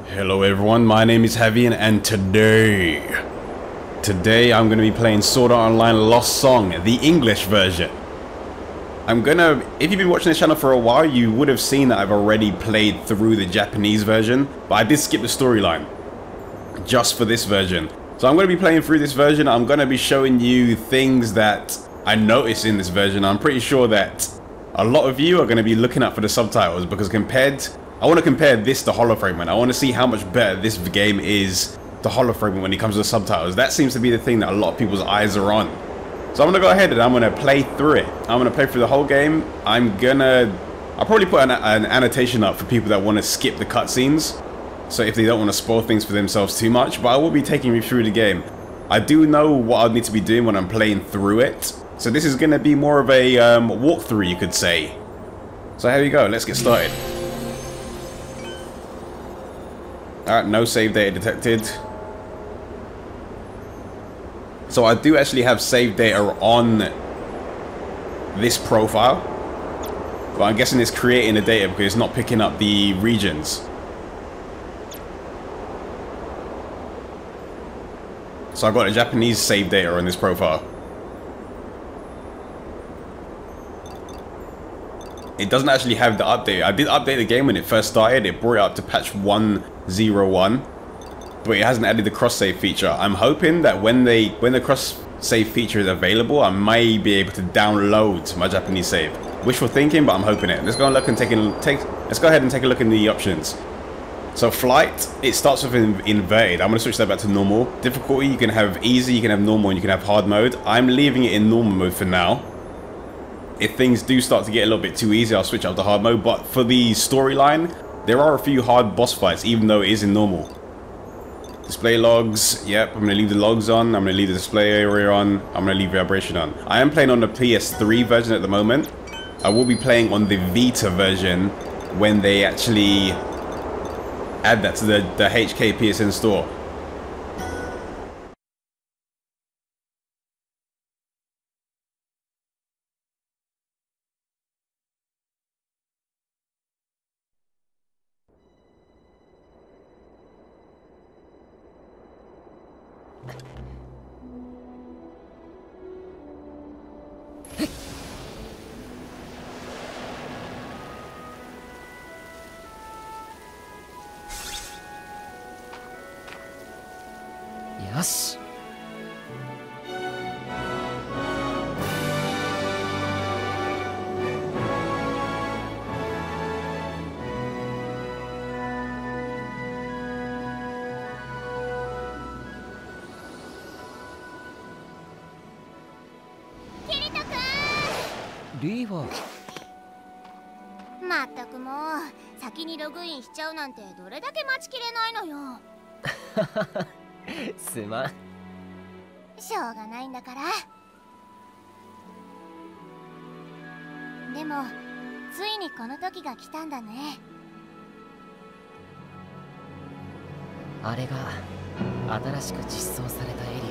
Hello everyone, my name is Havian and today I'm going to be playing Sword Art Online Lost Song, the English version. If you've been watching this channel for a while, you would have seen that I've already played through the Japanese version, but I did skip the storyline just for this version. So I'm going to be playing through this version. I'm going to be showing you things that I noticed in this version. I'm pretty sure that a lot of you are going to be looking up for the subtitles because I want to compare this to Holofragment. I want to see how much better this game is to Holofragment when it comes to the subtitles. That seems to be the thing that a lot of people's eyes are on. So I'm going to go ahead and I'm going to play through it. I'm going to play through the whole game. I'll probably put an annotation up for people that want to skip the cutscenes. So if they don't want to spoil things for themselves too much. But I will be taking you through the game. I do know what I'll need to be doing when I'm playing through it. So this is going to be more of a walkthrough, you could say. So here we go. Let's get started. Alright, no save data detected. So I do actually have save data on this profile. But I'm guessing it's creating the data because it's not picking up the regions. So I've got a Japanese save data on this profile. It doesn't actually have the update. I did update the game when it first started. It brought it up to patch 1.01, but it hasn't added the cross-save feature. I'm hoping that when the cross-save feature is available, I may be able to download my Japanese save. Wishful thinking, but I'm hoping it. Let's go and look and let's go ahead and take a look in the options. So flight, it starts with inverted. I'm going to switch that back to normal. Difficulty, you can have easy, you can have normal, and you can have hard mode. I'm leaving it in normal mode for now. If things do start to get a little bit too easy, I'll switch up to hard mode. But for the storyline, there are a few hard boss fights, even though it is in normal. Display logs. Yep, I'm going to leave the logs on. I'm going to leave the display area on. I'm going to leave vibration on. I am playing on the PS3 version at the moment. I will be playing on the Vita version when they actually add that to the HK PSN store. Yes. Kirito-kun! リーはまったくもう先にログインしちゃうなんてどれだけ待ちきれないのよ。すまん。しょうがないんだから。でもついにこの時が来たんだね。あれが新しく実装されたエリ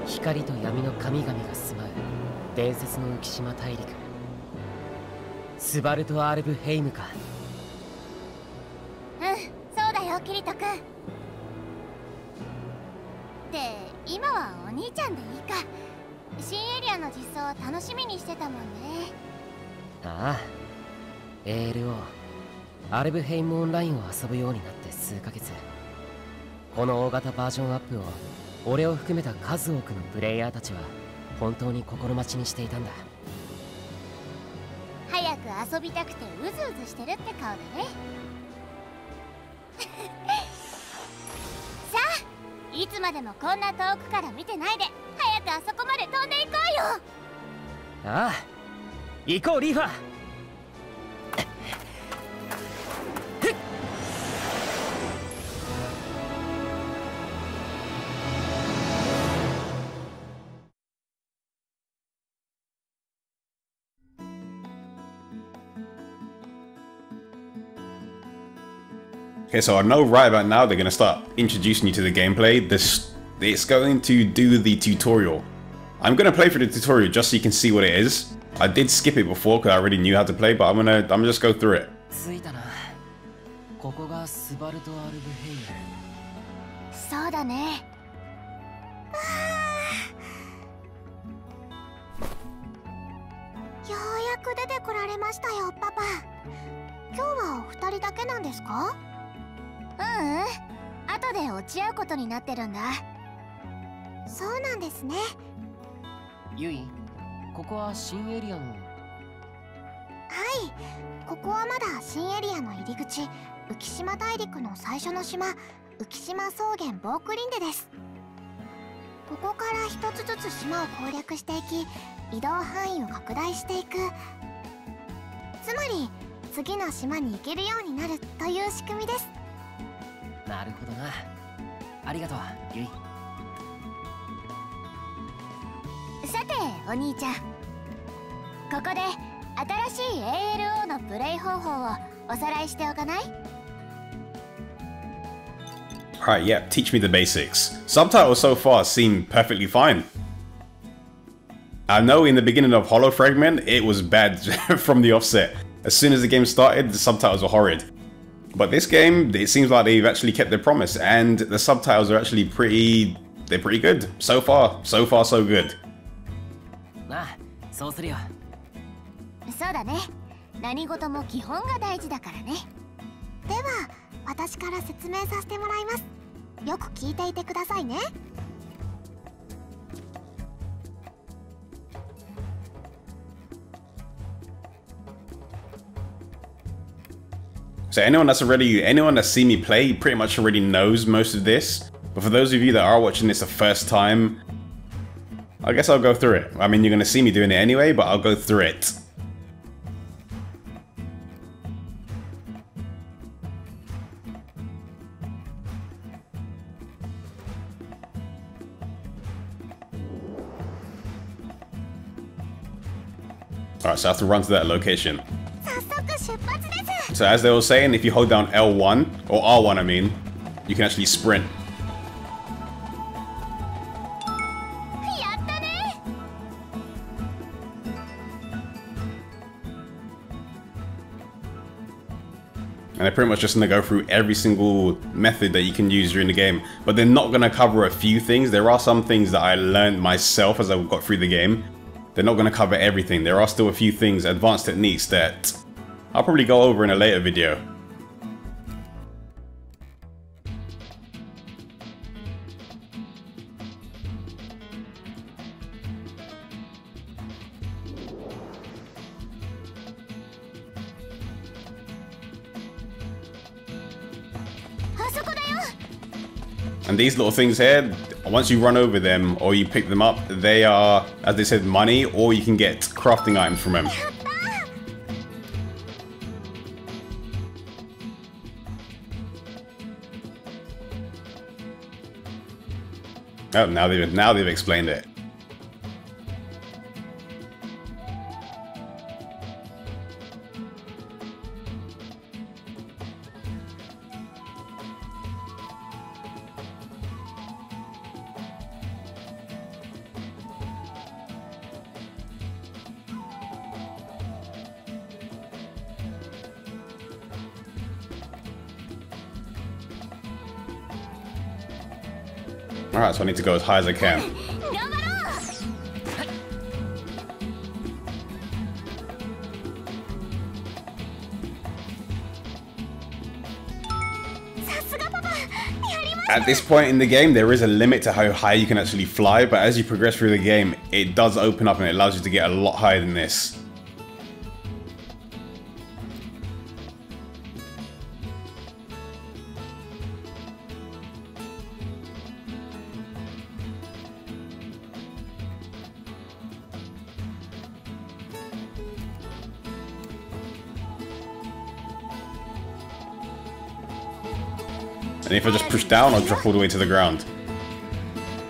ア。光と闇の神々が住まう伝説の浮島大陸。スバルト・アルブヘイムか。うん、そうだよキリト君。で、今はお兄ちゃんでいいか。新エリアの実装を楽しみにしてたもんね。ああ、ALO アルブヘイムオンラインを遊ぶようになって数ヶ月。この大型バージョンアップを俺を含めた数多くのプレイヤーたちは本当に心待ちにしていたんだ。早く遊びたくてうずうずしてるって顔だね。さあ、いつまでもこんな遠くから見てないで早くあそこまで飛んでいこうよ。ああ、行こうリーファー。Okay, so I know right about now they're going to start introducing you to the gameplay. It's going to do the tutorial. I'm going to play through the tutorial just so you can see what it is. I did skip it before because I already knew how to play, but I'm gonna just go through it. 着いたな。ここががスバルト・アルブヘイム。そうだね。ようやく出てこられましたよ、パパ。今日はお二人だけなんですか？後で落ち合うことになってるんだ。そうなんですね。ユイ、ここは新エリアの。はい、ここはまだ新エリアの入り口、浮島大陸の最初の島、浮島草原ボークリンデです。ここから一つずつ島を攻略していき、移動範囲を拡大していく。つまり次の島に行けるようになるという仕組みです。なるほどな。ありがとう、ユイ。さてお兄ちゃん、ここで新しい ALO のプレイ方法をおさらいしておかない？ Alright, yeah, teach me the basics. Subtitles so far seem perfectly fine. I know in the beginning of Hollow Fragment, it was bad from the offset. As soon as the game started, the subtitles were horrid. But this game, it seems like they've actually kept their promise, and the subtitles are actually they're pretty good. So far, so good. なあ、そうするよ。そうだね。何事も基本が大事だからね。では、私から説明させてもらいます。よく聞いていてくださいね。So anyone that's seen me play pretty much already knows most of this. But for those of you that are watching this the first time, I guess I'll go through it. I mean, you're going to see me doing it anyway, but I'll go through it. Alright, so I have to run to that location. So as they were saying, if you hold down L1, or R1 I mean, you can actually sprint. And they're pretty much just going to go through every single method that you can use during the game. But they're not going to cover a few things. There are some things that I learned myself as I got through the game. They're not going to cover everything. There are still a few things, advanced techniques that I'll probably go over in a later video. And these little things here, once you run over them or you pick them up, they are, as they said, money, or you can get crafting items from them. Oh, now they've explained it. Alright, so I need to go as high as I can. At this point in the game, there is a limit to how high you can actually fly, but as you progress through the game, it does open up and it allows you to get a lot higher than this. And if I just push down, I'll drop all the way to the ground.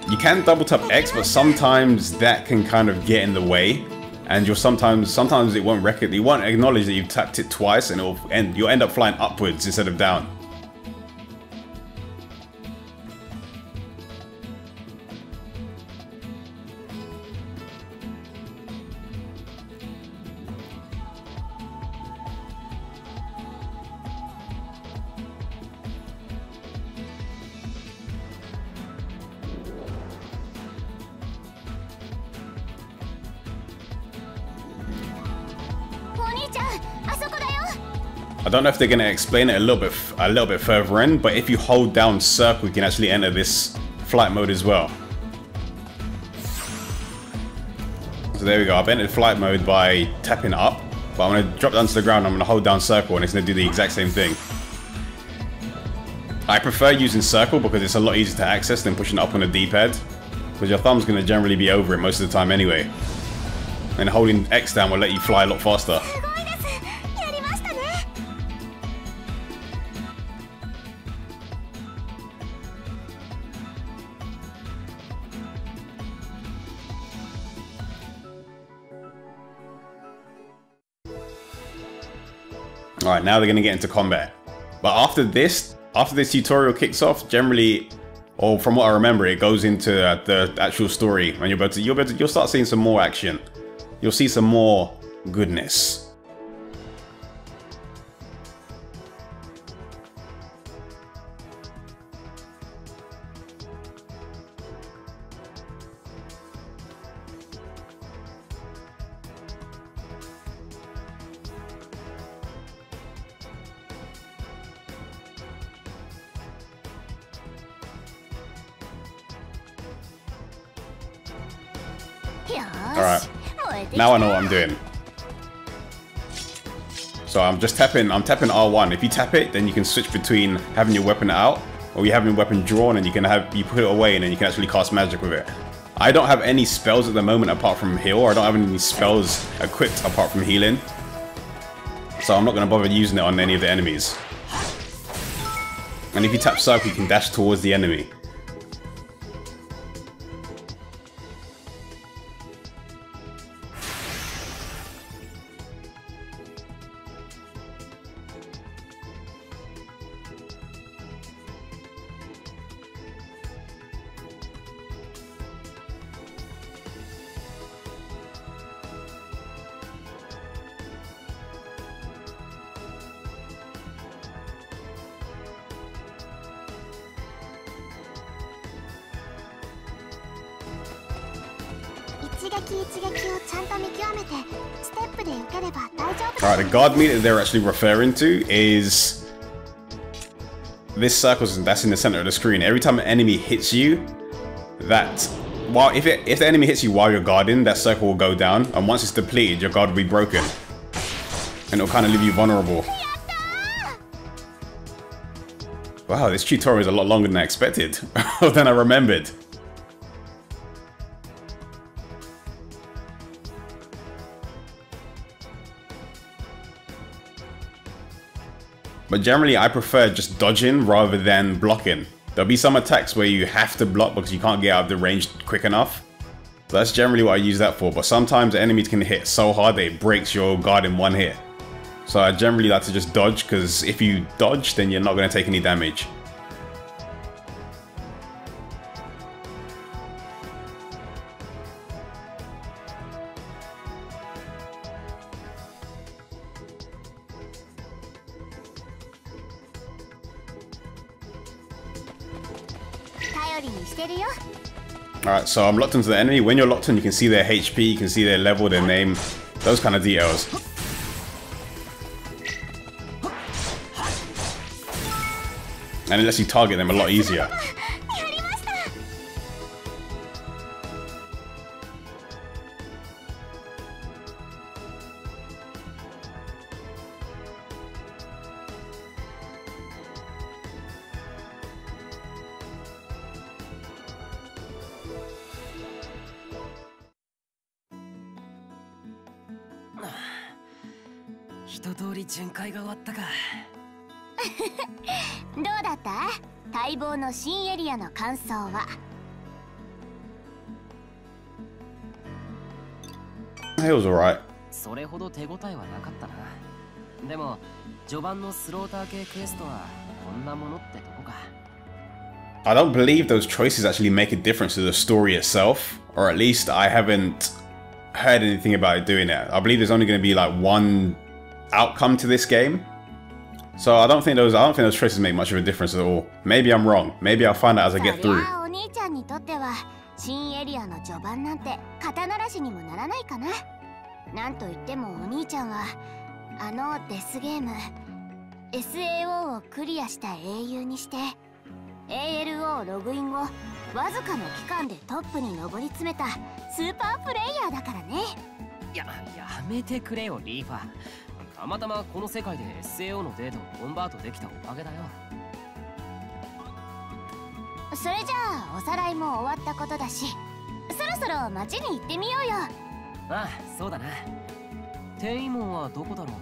You can double tap X, but sometimes that can kind of get in the way, and you'll sometimes it won't acknowledge that you've tapped it twice, and you'll end up flying upwards instead of down. I don't know if they're going to explain it a little bit further in, but if you hold down circle, you can actually enter this flight mode as well. So there we go. I've entered flight mode by tapping up, but I'm going to drop down to the ground. I'm going to hold down circle, and it's going to do the exact same thing. I prefer using circle because it's a lot easier to access than pushing up on the D-pad, because your thumb's going to generally be over it most of the time anyway. And holding X down will let you fly a lot faster. Alright, now they're going to get into combat. But after this tutorial kicks off, generally, or from what I remember, it goes into the actual story. When you'll start seeing some more action. You'll see some more goodness. Alright, now I know what I'm doing. So I'm tapping R1. If you tap it, then you can switch between having your weapon out or you having your weapon drawn, and you put it away and then you can actually cast magic with it. I don't have any spells at the moment apart from heal, or I don't have any spells equipped apart from healing. So I'm not going to bother using it on any of the enemies. And if you tap circle, you can dash towards the enemy. Alright, the guard meter they're actually referring to is this circle that's in the center of the screen. Every time an enemy hits you, if the enemy hits you while you're guarding, that circle will go down, and once it's depleted, your guard will be broken. And it'll kind of leave you vulnerable. Wow, this tutorial is a lot longer than I expected, or than I remembered. But generally, I prefer just dodging rather than blocking. There'll be some attacks where you have to block because you can't get out of the range quick enough. So that's generally what I use that for. But sometimes enemies can hit so hard that it breaks your guard in one hit. So I generally like to just dodge, because if you dodge, then you're not going to take any damage. Alright, so I'm locked into the enemy. When you're locked in, you can see their HP, you can see their level, their name, those kind of details. And it lets you target them a lot easier. It was alright. I don't believe those choices actually make a difference to the story itself, or at least I haven't heard anything about it doing it. I believe there's only going to be like one outcome to this game, so I don't think those choices make much of a difference at all. Maybe I'm wrong. Maybe I'll find out as I get through. SAO をクリアした英雄にして ALO ログイン後わずかの期間でトップに上り詰めたスーパープレイヤーだからね。やめてくれよリーファ。たまたまこの世界で SAO のデータをコンバートできたおかげだよ。それじゃあおさらいも終わったことだし、そろそろ街に行ってみようよ。ああ、そうだな。転移門はどこだろう。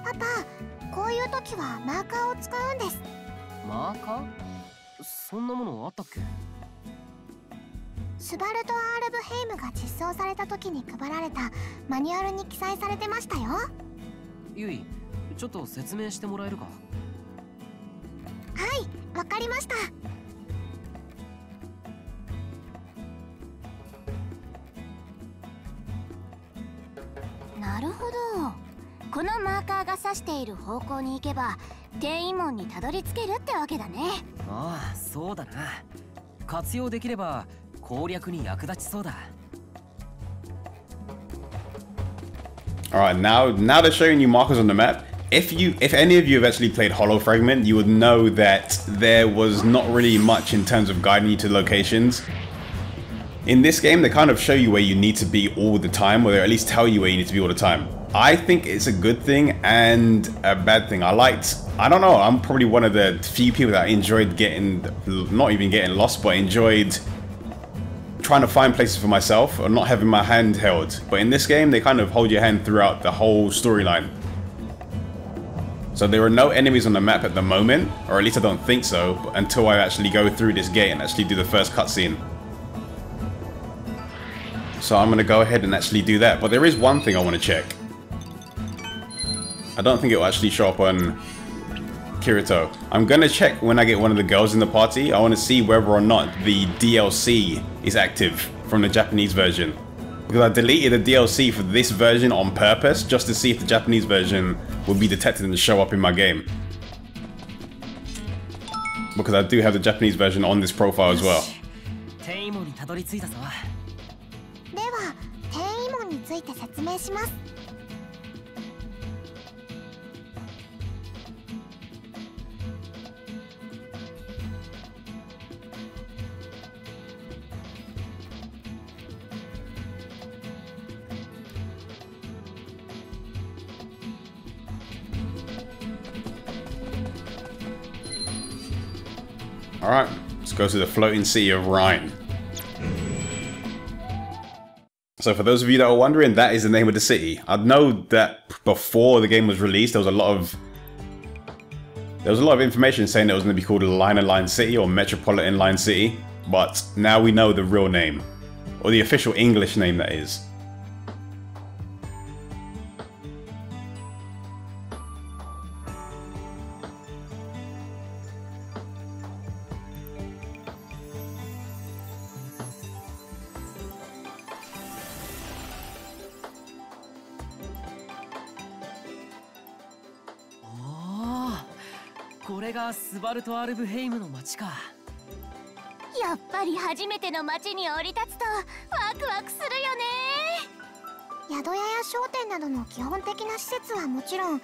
パパ、こういう時はマーカーを使うんです。マーカー？そんなものあったっけ？スバルト・アールブヘイムが実装された時に配られたマニュアルに記載されてましたよ。ゆい、ちょっと説明してもらえるか？はい、わかりました。なるほど。このマーカーが指している方向に行けば転移門にたどり着けるってわけだね。ああ、そうだな。活用できれば攻略に役立ちそうだ。Alright, now they're showing you markers on the map. If any of you have actually played Hollow Fragment, you would know that there was not really much in terms of guiding you to locations. In this game, they kind of show you where you need to be all the time, or they at least tell you where you need to be all the time. I think it's a good thing and a bad thing. I don't know, I'm probably one of the few people that enjoyed not even getting lost, but enjoyed trying to find places for myself or not having my hand held. But in this game, they kind of hold your hand throughout the whole storyline. So there are no enemies on the map at the moment, or at least I don't think so, until I actually go through this gate and actually do the first cutscene. So I'm going to go ahead and actually do that. But there is one thing I want to check. I don't think it will actually show up on Kirito. I'm going to check when I get one of the girls in the party. I want to see whether or not the DLC is active from the Japanese version. Because I deleted the DLC for this version on purpose, just to see if the Japanese version would be detected and show up in my game. Because I do have the Japanese version on this profile as well. では、転移門について説明します。Alright, let's go to the floating city of Rhine. So for those of you that are wondering, that is the name of the city. I know that before the game was released, there was a lot of information saying it was going to be called Liner Line City or Metropolitan Line City, but now we know the real name, or the official English name, that is. Oh, これがスバルト・アルブヘイムの街か。やっぱり初めての街に降り立つとワクワクするよね。宿屋や商店などの基本的な施設はもちろん、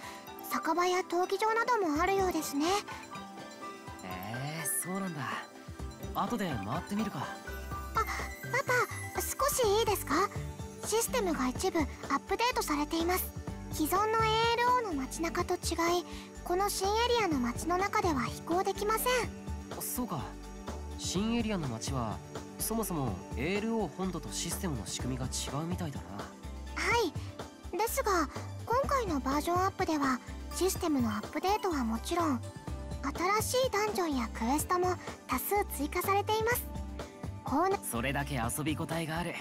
酒場や闘技場などもあるようですね。そうなんだ。後で回ってみるか。パパ、少しいいですか？システムが一部アップデートされています。既存の ALO の街中と違い、この新エリアの街の中では飛行できません。そうか。新エリアの街はそもそも ALO 本土とシステムの仕組みが違うみたいだな。はい。ですが、今回のバージョンアップではシステムのアップデートはもちろん、新しいダンジョンやクエストも多数追加されています。それだけ遊び応えがある、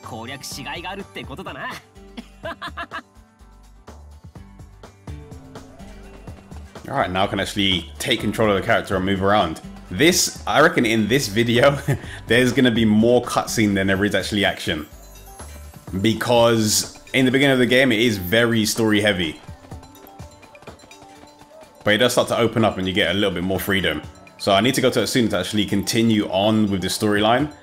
攻略しがいがあるってことだな。Alright, now I can actually take control of the character and move around. This, I reckon in this video, there's going to be more cutscene than there is actually action. Because in the beginning of the game, it is very story heavy. But it does start to open up and you get a little bit more freedom. So I need to go to Asuna to actually continue on with the storyline.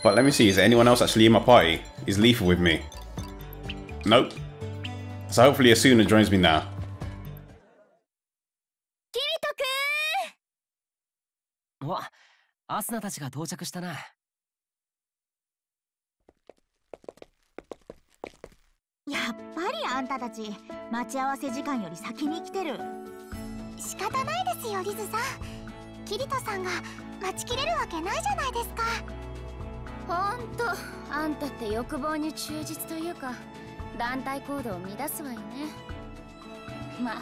But let me see, is anyone else actually in my party? Is Lethal with me? Nope. So hopefully Asuna joins me now. お、アスナたちが到着したな。やっぱりあんたたち待ち合わせ時間より先に来てる。仕方ないですよリズさん。キリトさんが待ちきれるわけないじゃないですか。ほんとあんたって欲望に忠実というか団体行動を乱すわよね。まあ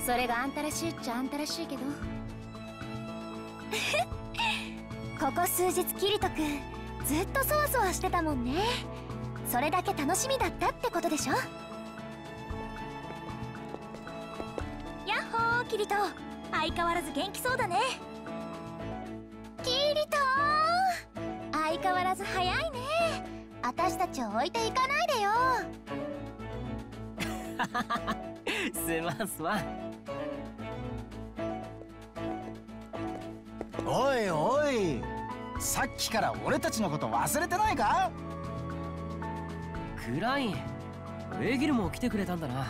それがあんたらしいっちゃあんたらしいけどここ数日キリトくんずっとそわそわしてたもんね。それだけ楽しみだったってことでしょ。やっほーキリト、相変わらず元気そうだね。キリトー、相変わらず早いね。私たちを置いていかないでよ。すまんすまん。おいおい、さっきから俺たちのこと忘れてないか？クライン、エギルも来てくれたんだな。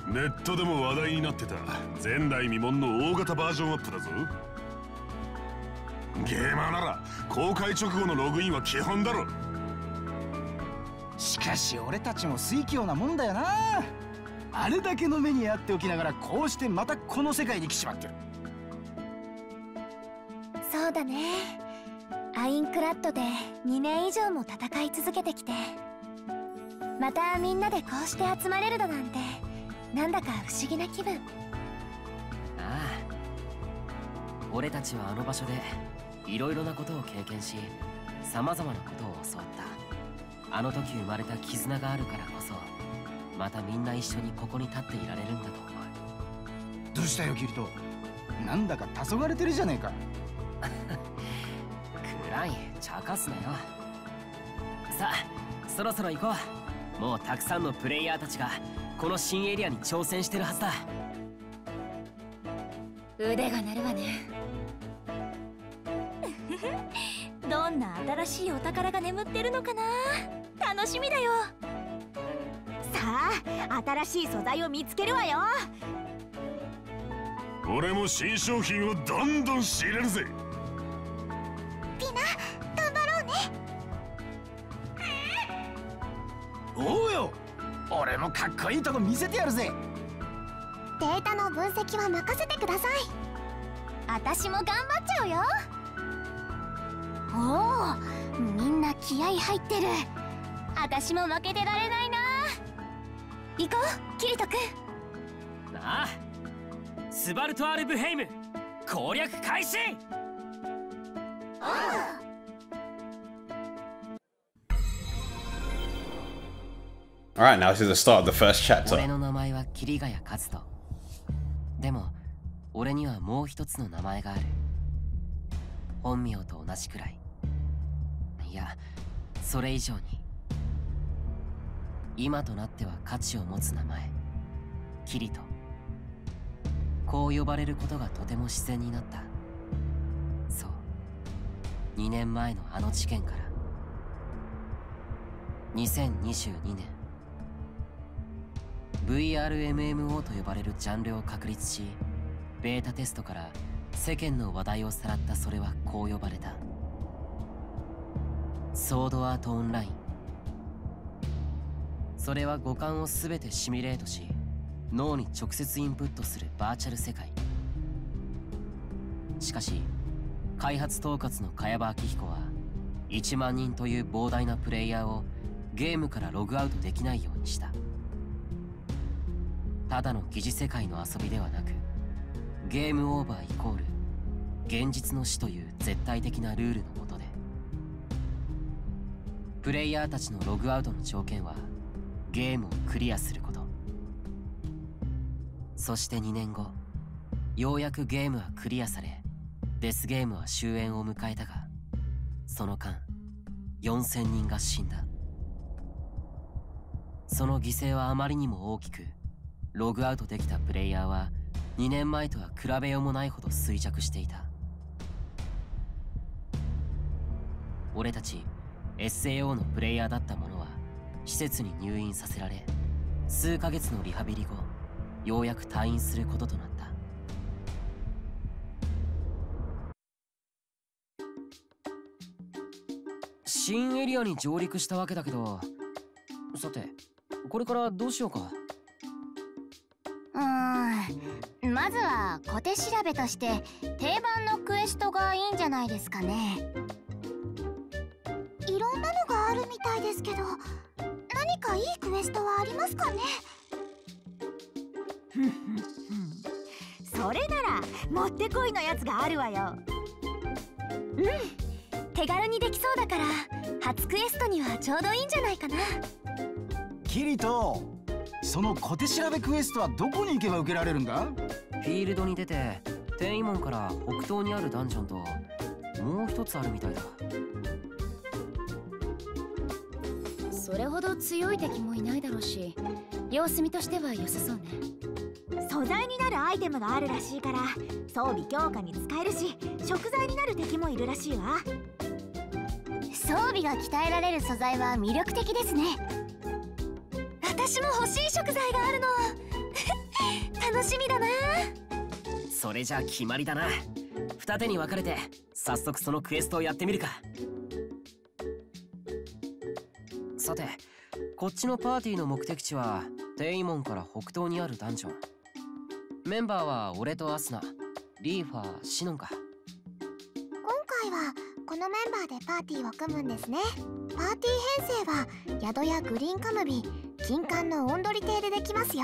ネットでも話題になってた前代未聞の大型バージョンアップだぞ。ゲーマーなら公開直後のログインは基本だろ。しかし俺たちも水強なもんだよな。あれだけの目にあっておきながらこうしてまたこの世界に来ちまってる。そうだね。アインクラッドで2年以上も戦い続けてきて、またみんなでこうして集まれるだなんてなんだか不思議な気分。ああ、俺たちはあの場所でいろいろなことを経験し、さまざまなことを教わった。あの時生まれた絆があるからこそ、またみんな一緒にここに立っていられるんだと思う。どうしたよキリト、なんだか黄昏れてるじゃねえか。クライン、茶化すなよ。さあそろそろ行こう。もうたくさんのプレイヤーたちがこの新エリアに挑戦してるはずだ。腕が鳴るわね。どんな新しいお宝が眠ってるのかな、楽しみだよ。さあ新しい素材を見つけるわよ。俺も新商品をどんどん仕入れるぜ。ピナ、頑張ろうね。おうよ、俺もかっこいいとこ見せてやるぜ。データの分析は任せてください。私も頑張っちゃうよ。おお、みんな気合い入ってる。私も負けてられないな。行こうキリトくん。ああ、スバルトアルブヘイム攻略開始。Alright, now this is the start of the first chapter. 俺の名前は桐ヶ谷和人。でも俺にはもう一つの名前がある。本名と同じくらい、いやそれ以上に今となっては価値を持つ名前、キリト。こう呼ばれることがとても自然になった。そう、2年前のあの事件から。2022年 VRMMO と呼ばれるジャンルを確立し、ベータテストから世間の話題をさらったそれはこう呼ばれた。ソードアートオンライン。それは五感を全てシミュレートし、脳に直接インプットするバーチャル世界。しかし開発統括の茅場明彦は1万人という膨大なプレイヤーをゲームからログアウトできないようにした。ただの疑似世界の遊びではなく、ゲームオーバーイコール現実の死という絶対的なルールの下で、プレイヤーたちのログアウトの条件はゲームをクリアすること。そして2年後、ようやくゲームはクリアされ、デスゲームは終焉を迎えたが、その間4000人が死んだ。その犠牲はあまりにも大きく、ログアウトできたプレイヤーは2年前とは比べようもないほど衰弱していた。俺たち SAO のプレイヤーだった者は施設に入院させられ、数ヶ月のリハビリ後ようやく退院することとなった。新エリアに上陸したわけだけど、さて、これからどうしようか。まずは小手調べとして定番のクエストがいいんじゃないですかね。いろんなのがあるみたいですけど、何かいいクエストはありますかね。それならもってこいのやつがあるわよ。手軽にできそうだから初クエストにはちょうどいいんじゃないかな。キリト、その小手調べクエストはどこに行けば受けられるんだ？フィールドに出て転移門から北東にあるダンジョンともう一つあるみたいだ。それほど強い敵もいないだろうし、様子見としては良さそうね。素材になるアイテムがあるらしいから装備強化に使えるし、食材になる敵もいるらしいわ。装備が鍛えられる素材は魅力的ですね。私も欲しい食材があるの。楽しみだな。それじゃあ決まりだな。二手に分かれて早速そのクエストをやってみるか。さて、こっちのパーティーの目的地は転移門から北東にあるダンジョン。メンバーは俺とアスナ、リーファー、シノンか。今回はこのメンバーでパーティーを組むんですね。パーティー編成は宿やグリーンカムビ、金冠のオンドリ邸でできますよ。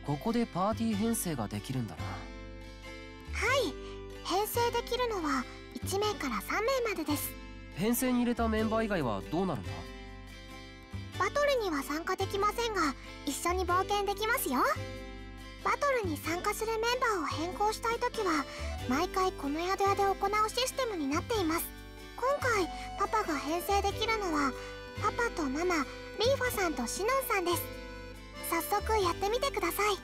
ここでパーティー編成ができるんだな。はい、編成できるのは1名から3名までです。編成に入れたメンバー以外はどうなるんだ？バトルには参加できませんが一緒に冒険できますよ。バトルに参加するメンバーを変更したいときは毎回この宿屋で行うシステムになっています。今回パパが編成できるのはパパとママ、リーファさんとシノンさんです。早速やってみてください。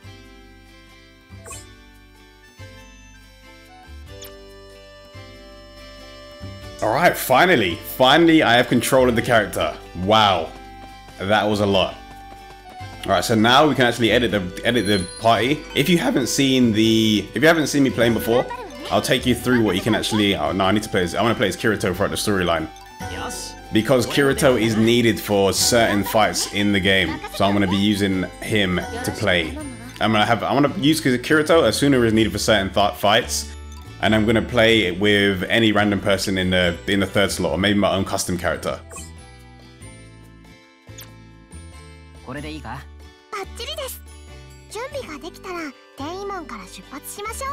Alright, finally I have control of the character. Wow, that was a lot. Alright, so now we can actually edit the party. If you haven't seen me playing before, I'll take you through what you can actually. Oh no, I need to play as. I want to play as Kirito throughout the storyline. Because Kirito is needed for certain fights in the game, so I'm going to be using him to play. I'm going to use Kirito as soon as is needed for certain fights, and I'm going to play with any random person in the third slot, or maybe my own custom character. これでいいか？バッチリです。準備ができたら転移門から出発しましょう。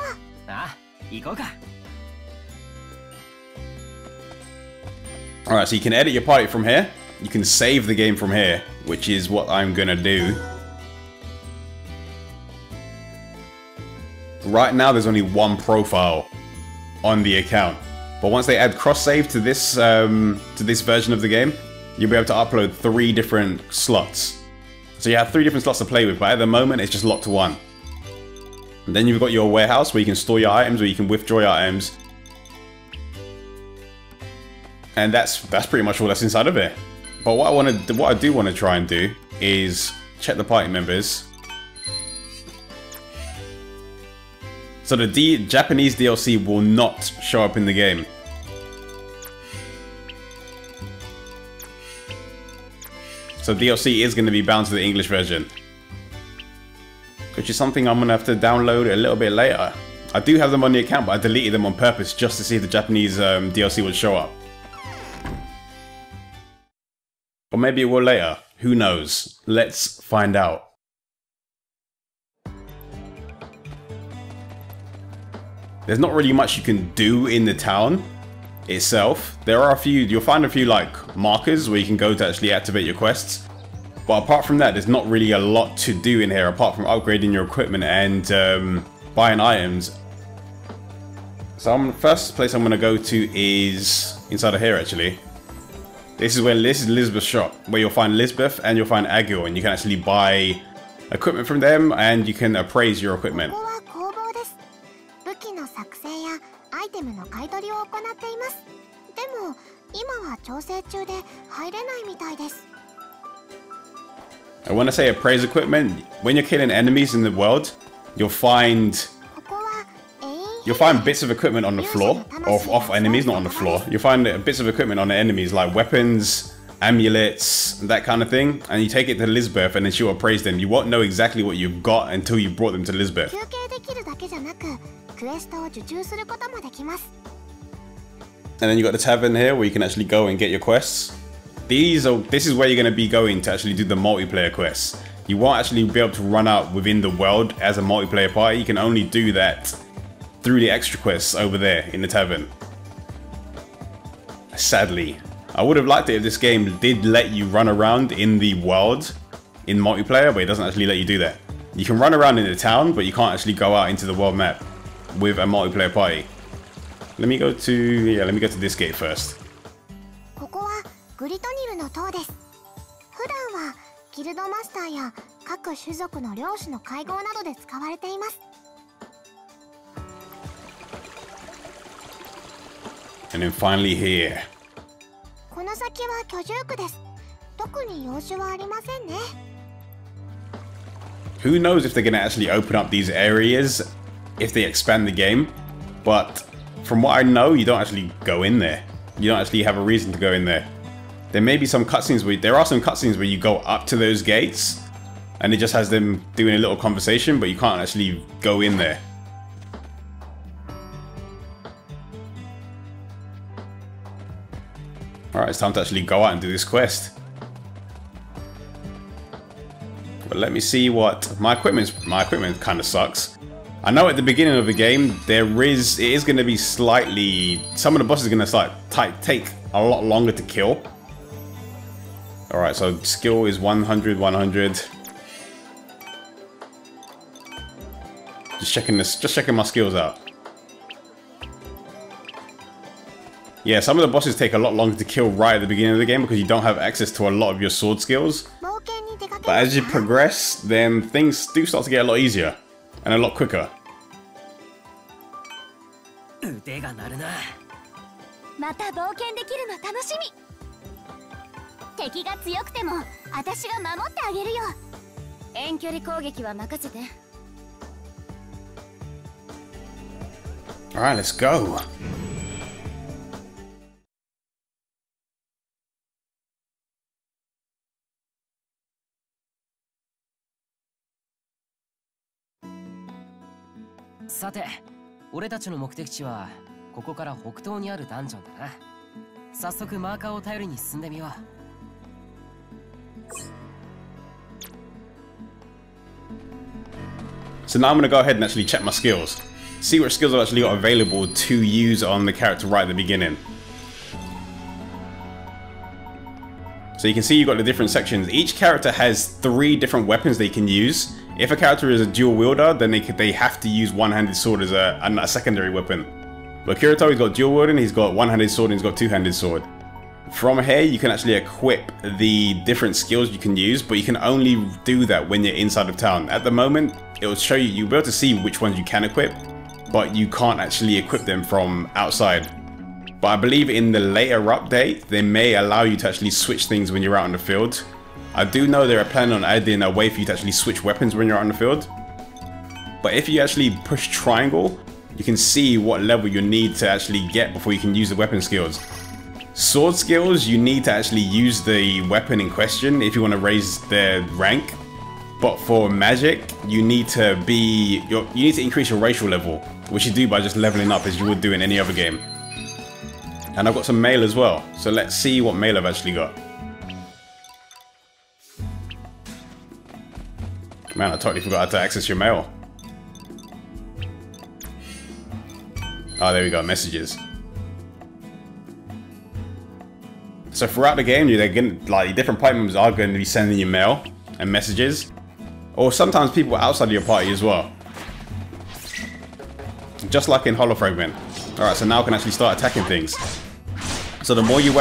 ああ、行こうか。Alright, so you can edit your party from here. You can save the game from here, which is what I'm gonna do. Right now, there's only one profile on the account. But once they add cross-save to this version of the game, you'll be able to upload 3 different slots. So you have 3 different slots to play with, but at the moment, it's just locked to 1. And then you've got your warehouse where you can store your items, or you can withdraw your items. And that's pretty much all that's inside of it. But what I do want to try and do is check the party members. So the Japanese DLC will not show up in the game. So DLC is going to be bound to the English version, which is something I'm going to have to download a little bit later. I do have them on the account, but I deleted them on purpose just to see if the Japanese DLC would show up. Or maybe it will later. Who knows? Let's find out. There's not really much you can do in the town itself. There are a few, you'll find a few like markers where you can go to actually activate your quests. But apart from that, there's not really a lot to do in here apart from upgrading your equipment and buying items. So first place I'm going to go to is inside of here actually. This is Lisbeth's shop, where you'll find Lisbeth and you'll find Agil, and you can actually buy equipment from them and you can appraise your equipment. And when I say appraise equipment, when you're killing enemies in the world, you'll find you'll find bits of equipment on the floor, or off enemies, not on the floor. You'll find bits of equipment on the enemies, like weapons, amulets, that kind of thing, and you take it to Lisbeth and then she'll appraise them. You won't know exactly what you've got until you brought them to Lisbeth. And then you got the tavern here where you can actually go and get your quests. This is where you're going to be going to actually do the multiplayer quests. You won't actually be able to run out within the world as a multiplayer party. You can only do that through the extra quests over there in the tavern. Sadly, I would have liked it if this game did let you run around in the world in multiplayer, but it doesn't actually let you do that. You can run around in the town, but you can't actually go out into the world map with a multiplayer party. Let me go to this gate first. And then finally here. Who knows if they're going to actually open up these areas if they expand the game, but from what I know, you don't actually go in there. You don't actually have a reason to go in there. There may be some cutscenes where there are some cutscenes where you go up to those gates and it just has them doing a little conversation, but you can't actually go in there. Alright, it's time to actually go out and do this quest. But let me see what my equipment kind of sucks. I know at the beginning of the game it is going to be slightly, some of the bosses are going to take a lot longer to kill. Alright, so skill is 100, 100. Just checking my skills out. Yeah, some of the bosses take a lot longer to kill right at the beginning of the game because you don't have access to a lot of your sword skills. But as you progress, then things do start to get a lot easier and a lot quicker. Alright, let's go. So now I'm going to go ahead and actually check my skills. See what skills I've actually got available to use on the character right at the beginning. So you can see you've got the different sections. Each character has 3 different weapons they can use. If a character is a dual wielder, then they have to use one-handed sword as a secondary weapon. But Kirito, he's got dual wielding, he's got one-handed sword, and he's got two-handed sword. From here, you can actually equip the different skills you can use, but you can only do that when you're inside of town. At the moment, it will show you, you'll be able to see which ones you can equip, but you can't actually equip them from outside. But I believe in the later update, they may allow you to actually switch things when you're out in the field. I do know they're planning on adding a way for you to actually switch weapons when you're out in the field. But if you actually push triangle, you can see what level you need to actually get before you can use the weapon skills. Sword skills, you need to actually use the weapon in question if you want to raise their rank. But for magic, you need to increase your racial level, which you do by just leveling up as you would do in any other game. And I've got some mail as well, so let's see what mail I've actually got. Man, I totally forgot how to access your mail. Oh, there we go, messages. So throughout the game, different party members are going to be sending you mail and messages. Or sometimes people outside of your party as well. Just like in Hollow Fragment. Alright, so now I can actually start attacking things. So the more you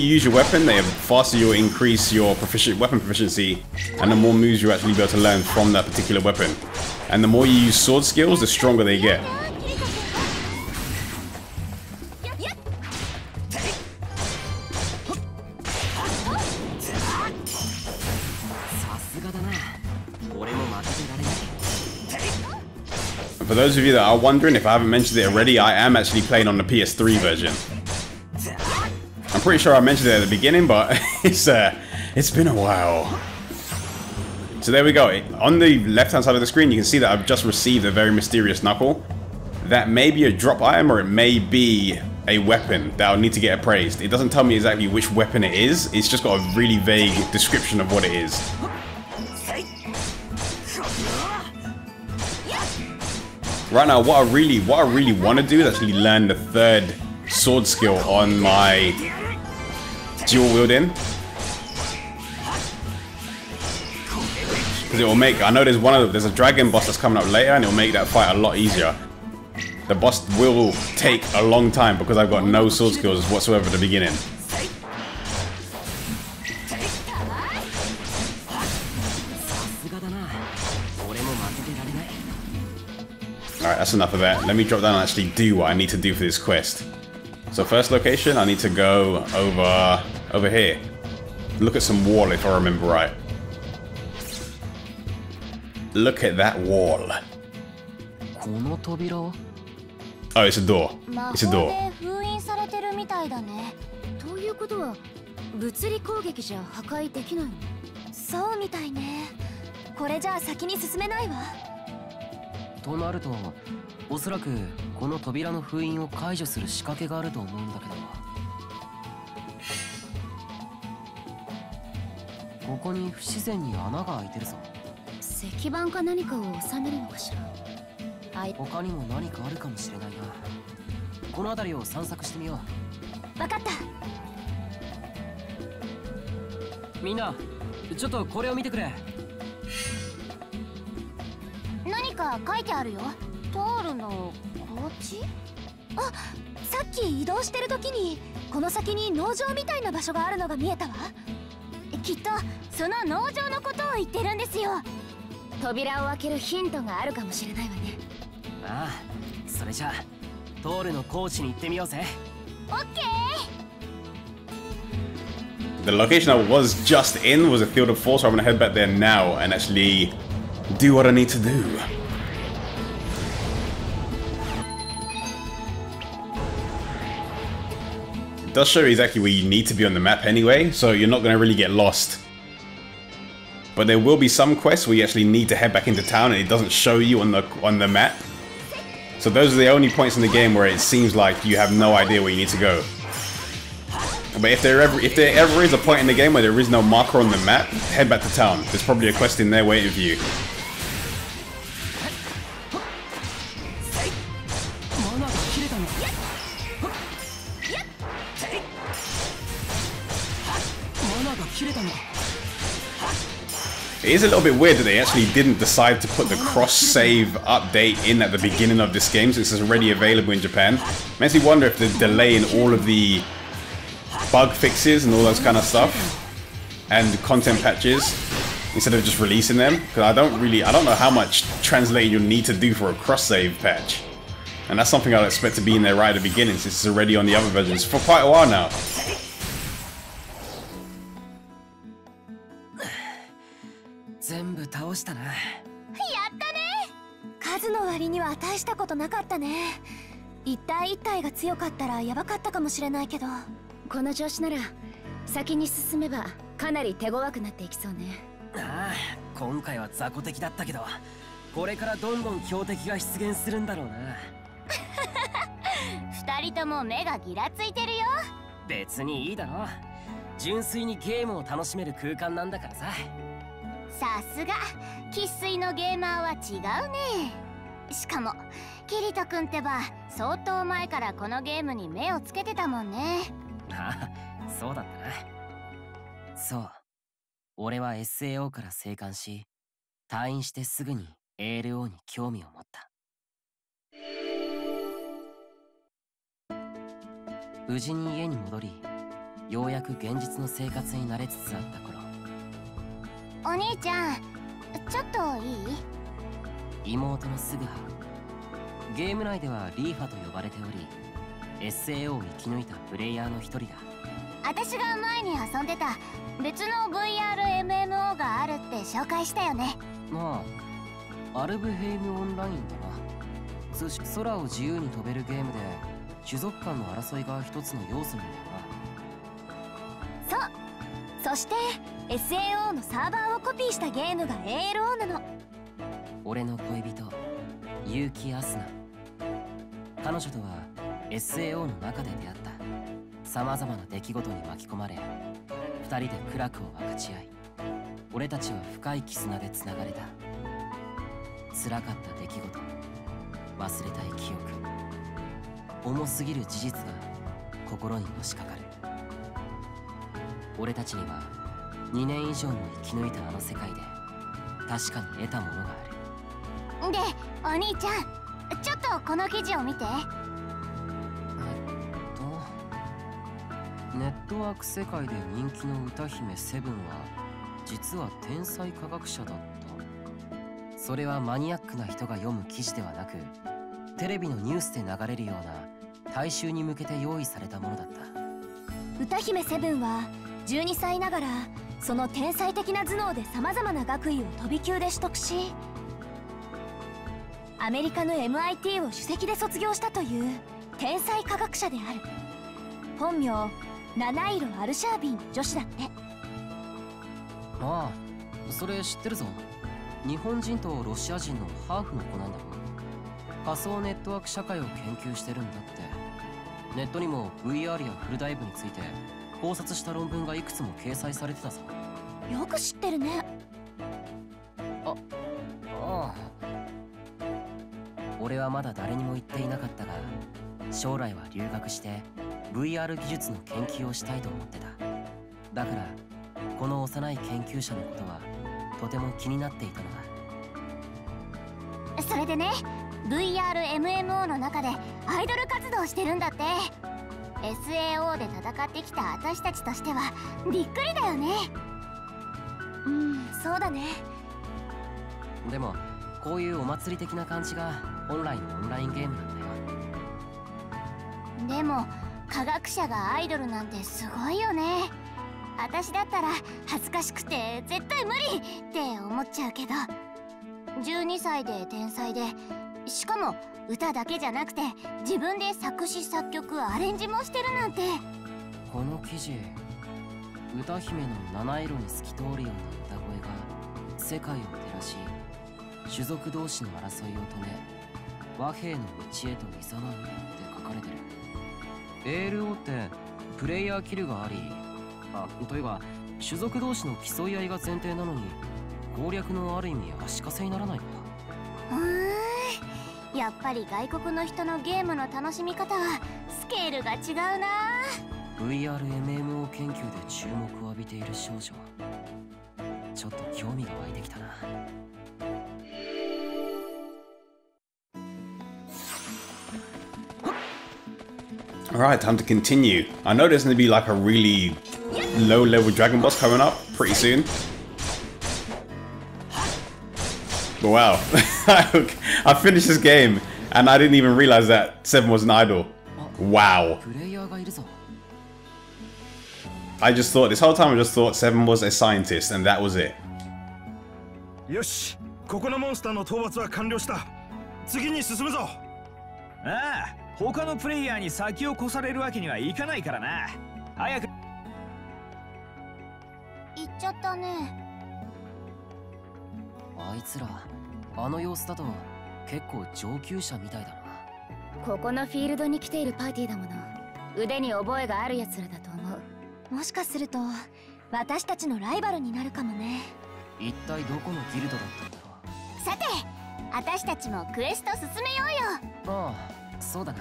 use your weapon, the faster you'll increase your weapon proficiency, and the more moves you'll actually be able to learn from that particular weapon. And the more you use sword skills, the stronger they get. For those of you that are wondering, if I haven't mentioned it already, I am actually playing on the PS3 version. I'm pretty sure I mentioned it at the beginning, but it's been a while. So there we go. On the left-hand side of the screen, you can see that I've just received a very mysterious knuckle. That may be a drop item, or it may be a weapon that I'll need to get appraised. It doesn't tell me exactly which weapon it is. It's just got a really vague description of what it is. Right now, what I really want to do is actually learn the third sword skill on my dual wielding. Because it will make, I know there's a dragon boss that's coming up later, and it will make that fight a lot easier. The boss will take a long time because I've got no sword skills whatsoever at the beginning. Alright, that's enough of that. Let me drop down and actually do what I need to do for this quest. So first location, I need to go over here. Look at some wall if I remember right. Look at that wall. Oh, it's a door. It's a door. ということは物理攻撃じゃ破壊できないの？そうみたいね。これじゃあ先に進めないわ。となると、おそらくこの扉の封印を解除する仕掛けがあると思うんだけど。ここに不自然に穴が開いてるぞ。石板か何かを収めるのかしら。他にも何かあるかもしれないな。この辺りを散策してみよう。わかった。みんな、ちょっとこれを見てくれ。何か書いてあるよ。通るのこっち？あ、さっき移動してる時にこの先に農場みたいな場所があるのが見えたわ。きっとその農場のことを言ってるんですよ。扉を開けるヒントがあるかもしれないわね。ああ、それじゃあトールの高地に行ってみようぜ。オッケー。 The location I was just in was a field of force, so I'm gonna head back there now and actually do what I need to do. It does show you exactly where you need to be on the map anyway, so you're not gonna really get lost. But there will be some quests where you actually need to head back into town and it doesn't show you on the map. So those are the only points in the game where it seems like you have no idea where you need to go. But if there ever is a point in the game where there is no marker on the map, head back to town. There's probably a quest in there waiting for you. It is a little bit weird that they actually didn't decide to put the cross-save update in at the beginning of this game since it's already available in Japan. Makes me wonder if the delay in all of the bug fixes and all those kind of stuff and content patches instead of just releasing them, because I don't know how much translating you'll need to do for a cross-save patch. And that's something I'd expect to be in there right at the beginning since it's already on the other versions for quite a while now. 全部倒したな。やったね。数の割には大したことなかったね。一体一体が強かったらやばかったかもしれないけど、この調子なら先に進めばかなり手強くなっていきそうね。ああ、今回は雑魚的だったけど、これからどんどん強敵が出現するんだろうな。二人とも目がギラついてるよ。別にいいだろ。純粋にゲームを楽しめる空間なんだからさ。さすが生粋のゲーマーは違うね。しかもキリト君ってば相当前からこのゲームに目をつけてたもんね。ああ、そうだったな。そう、俺は SAO から生還し、退院してすぐに ALO に興味を持った。無事に家に戻り、ようやく現実の生活に慣れつつあった頃、お兄ちゃん、ちょっといい？妹のスグハ。ゲーム内ではリーファと呼ばれており、SAO を生き抜いたプレイヤーの一人だ。私が前に遊んでた別の VRMMO があるって紹介したよね。まあ、アルブヘイムオンラインだな。通称空を自由に飛べるゲームで種族間の争いが一つの要素なんだよな。そう。そして SAO のサーバーをコピーしたゲームが ALO なの。俺の恋人結城アスナ。彼女とは SAO の中で出会った。さまざまな出来事に巻き込まれ二人で苦楽を分かち合い、俺たちは深い絆でつながれた。辛かった出来事、忘れたい記憶、重すぎる事実が心にのしかかる。俺たちには2年以上も生き抜いたあの世界で確かに得たものがある。で、お兄ちゃん、ちょっとこの記事を見て。ネットワーク世界で人気の歌姫セブンは実は天才科学者だった。それはマニアックな人が読む記事ではなく、テレビのニュースで流れるような大衆に向けて用意されたものだった。歌姫セブンは12歳ながらその天才的な頭脳でさまざまな学位を飛び級で取得し、アメリカの MIT を首席で卒業したという天才科学者である。本名七色アルシャービン女子だって。ああ、それ知ってるぞ。日本人とロシア人のハーフの子なんだろう。仮想ネットワーク社会を研究してるんだって。ネットにも VR やフルダイブについて考察した論文がいくつも掲載されてたぞ。よく知ってるね。ああ、俺はまだ誰にも言っていなかったが、将来は留学してVR 技術の研究をしたいと思ってた。だからこの幼い研究者のことはとても気になっていたのだ。それでね、 VRMMO の中でアイドル活動してるんだって。 SAO で戦ってきた私たちとしてはびっくりだよね。うん、そうだね。でもこういうお祭り的な感じが本来のオンラインゲームなんだよ。でも科学者がアイドルなんてすごいよね。私だったら恥ずかしくて絶対無理って思っちゃうけど、12歳で天才で、しかも歌だけじゃなくて自分で作詞作曲アレンジもしてるなんて。この記事、歌姫の七色に透き通るような歌声が世界を照らし、種族同士の争いを止め和平の道へと誘うって書かれてる。ALO ってプレイヤーキルがあり、というか種族同士の競い合いが前提なのに攻略のある意味足かせにならないのか。やっぱり外国の人のゲームの楽しみ方はスケールが違うな。 VRMMO 研究で注目を浴びている少女、ちょっと興味が湧いてきたな。Alright, time to continue. I know there's going to be like a really low level dragon boss coming up pretty soon. But wow, I finished this game and I didn't even realize that Seven was an idol. Wow. I just thought, this whole time I just thought Seven was a scientist and that was it. よし、ここのモンスターの討伐は完了した。次に進むぞ。ああ。他のプレイヤーに先を越されるわけにはいかないからな。早く。行っちゃったね。あいつらあの様子だと結構上級者みたいだな。ここのフィールドに来ているパーティーだもの。腕に覚えがあるやつらだと思う。もしかすると私たちのライバルになるかもね。一体どこのギルドだったんだろう。さて、私たちもクエスト進めようよ。ああ、そうだな。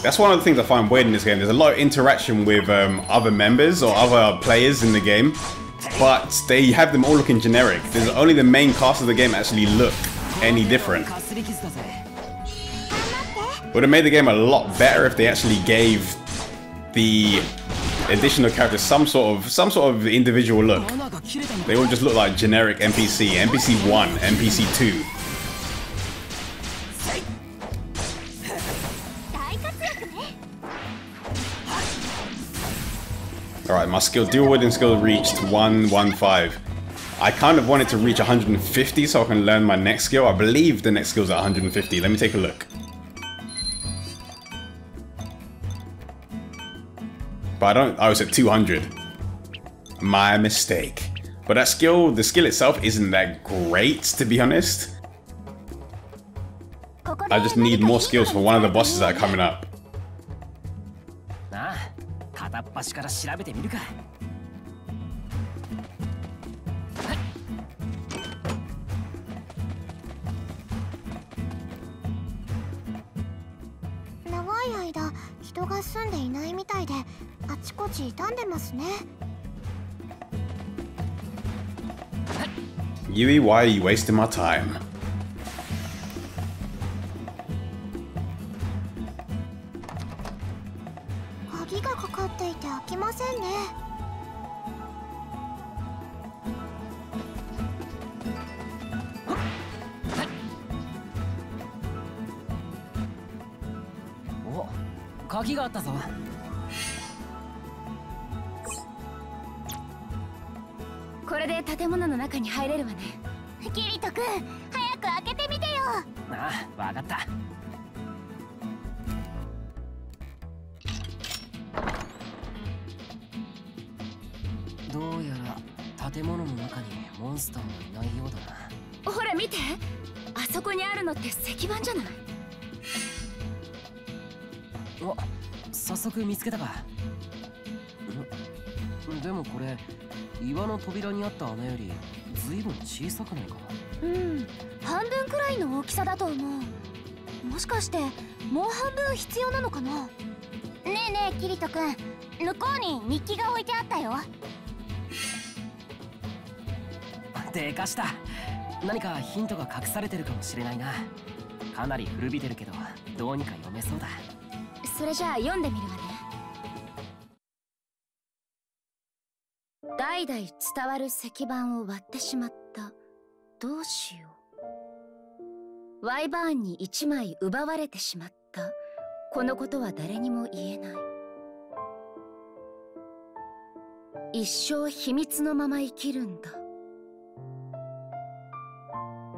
That's one of the things I find weird in this game. There's a lot of interaction with other members or other players in the game, but they have them all looking generic. There's only the main cast of the game actually look any different. Would have made the game a lot better if they actually gave the additional characters some sort of individual look. They all just look like generic NPC, NPC 1, NPC 2. Alright, my skill dual wielding skill reached 115. I kind of wanted to reach 150 so I can learn my next skill. I believe the next skill is at 150. Let me take a look. But I don't. I was at 200. My mistake. But that skill, the skill itself isn't that great, to be honest. I just need more skills for one of the bosses that are coming up. Yui, why are you wasting my time? Kirito君、早く開けてみてよ。ああ、わかった。どうやら建物の中にモンスターはいないようだな。ほら見て、あそこにあるのって石板じゃない？お、早速見つけたか。でもこれ岩の扉にあった穴よりずいぶん小さくないか。うん、半分くらいの大きさだと思う。もしかしてもう半分必要なのかな。ねえねえキリト君、向こうに日記が置いてあったよ。でかした。何かヒントが隠されてるかもしれないな。かなり古びてるけどどうにか読めそうだ。それじゃあ読んでみるわね。代々伝わる石板を割ってしまった。どうしよう。ワイバーンに1枚奪われてしまった。このことは誰にも言えない。一生秘密のまま生きるんだ。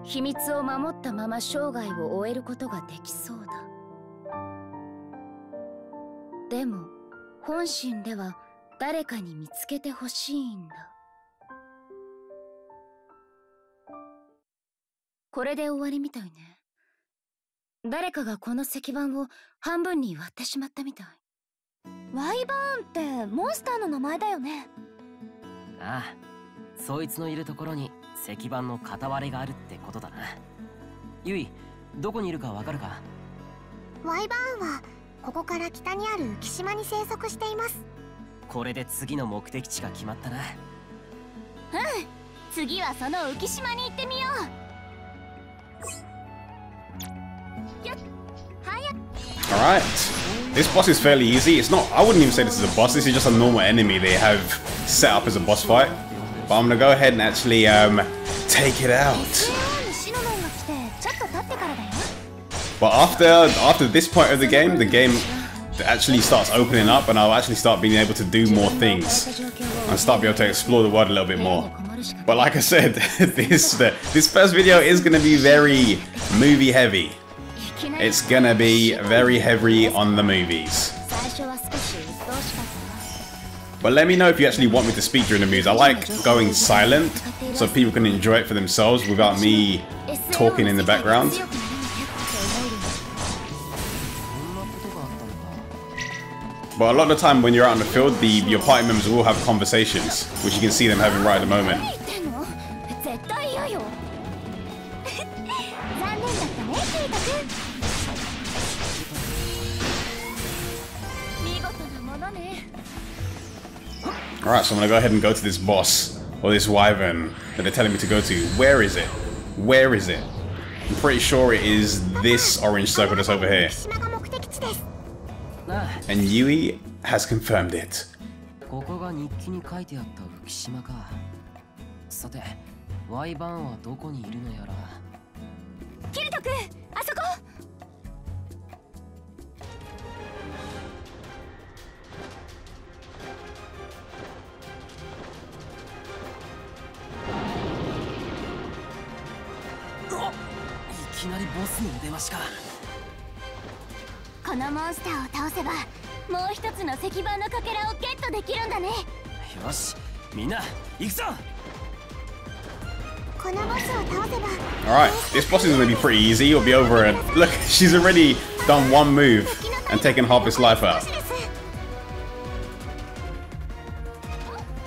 秘密を守ったまま生涯を終えることができそうだ。でも本心では誰かに見つけてほしいんだ。これで終わりみたいね。誰かがこの石板を半分に割ってしまったみたい。ワイバーンってモンスターの名前だよね。ああ、そいつのいるところに石板の片割れがあるってことだな。ユイ、どこにいるかわかるか？ワイバーンはここから北にある浮島に生息しています。これで次の目的地が決まったな。うん、次はその浮島に行ってみよう。Alright. This boss is fairly easy. It's not, I wouldn't even say this is a boss, this is just a normal enemy they have set up as a boss fight. But I'm gonna go ahead and actually take it out. But after this point of the game actually starts opening up and I'll actually start being able to do more things and start being able to explore the world a little bit more. But like I said, this first video is gonna be very movie heavy. It's gonna be very heavy on the movies. But let me know if you actually want me to speak during the movies. I like going silent so people can enjoy it for themselves without me talking in the background. But a lot of the time when you're out in the field, your party members will have conversations, which you can see them having right at the moment. Alright, so I'm gonna go ahead and go to this boss, or this wyvern that they're telling me to go to. Where is it? Where is it? I'm pretty sure it is this orange circle that's over here. And Yui has confirmed it. ここが日記に書いてあった浮島か。さて、ワイバーンはどこにいるのやら。キルト君、あそこ。きなりボスの出ましか。このモンスターを倒せばもう一つの石板のかけらをゲットできるんだね。よし、みんな行くぞ。このボスを倒せば Alright, this boss is gonna be pretty easy. It'll be over and look, she's already done one move and taken half his life out.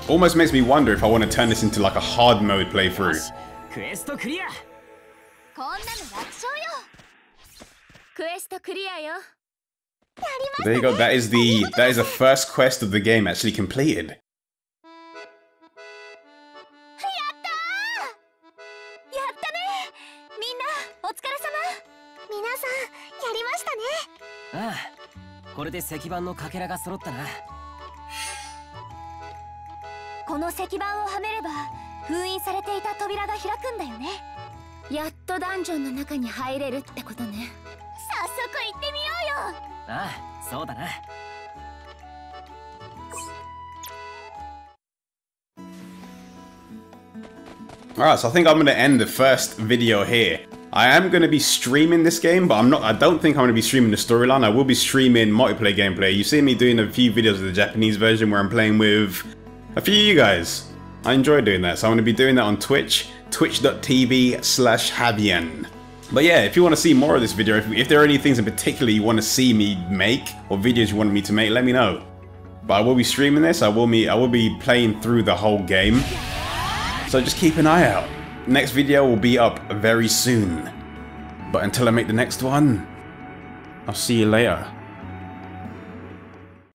Almost makes me wonder if I want to turn this into like a hard mode playthrough. クエストクリア。こんなの楽勝よ。クエストクリアよ。 There you go. That is the first quest of the game actually completed. ああ、これで石板のかけらが揃ったな。この石板をはめれば封印されていた扉が開くんだよね。やっとダンジョンの中に入れるってことね。早速行ってみようよ。ああ、そうだな。Alright, so I think I'm going to end the first video here. I am going to be streaming this game, but I don't think I'm going to be streaming the storyline. I will be streaming multiplayer gameplay. You've seen me doing a few videos of the Japanese version where I'm playing with a few of you guys. I enjoy doing that, so I'm going to be doing that on Twitch, twitch.tv/Havian. But yeah, if you want to see more of this video, if there are any things in particular you want to see me make, or videos you want me to make, let me know. But I will be streaming this, I will be playing through the whole game. So just keep an eye out. Next video will be up very soon. But until I make the next one, I'll see you later.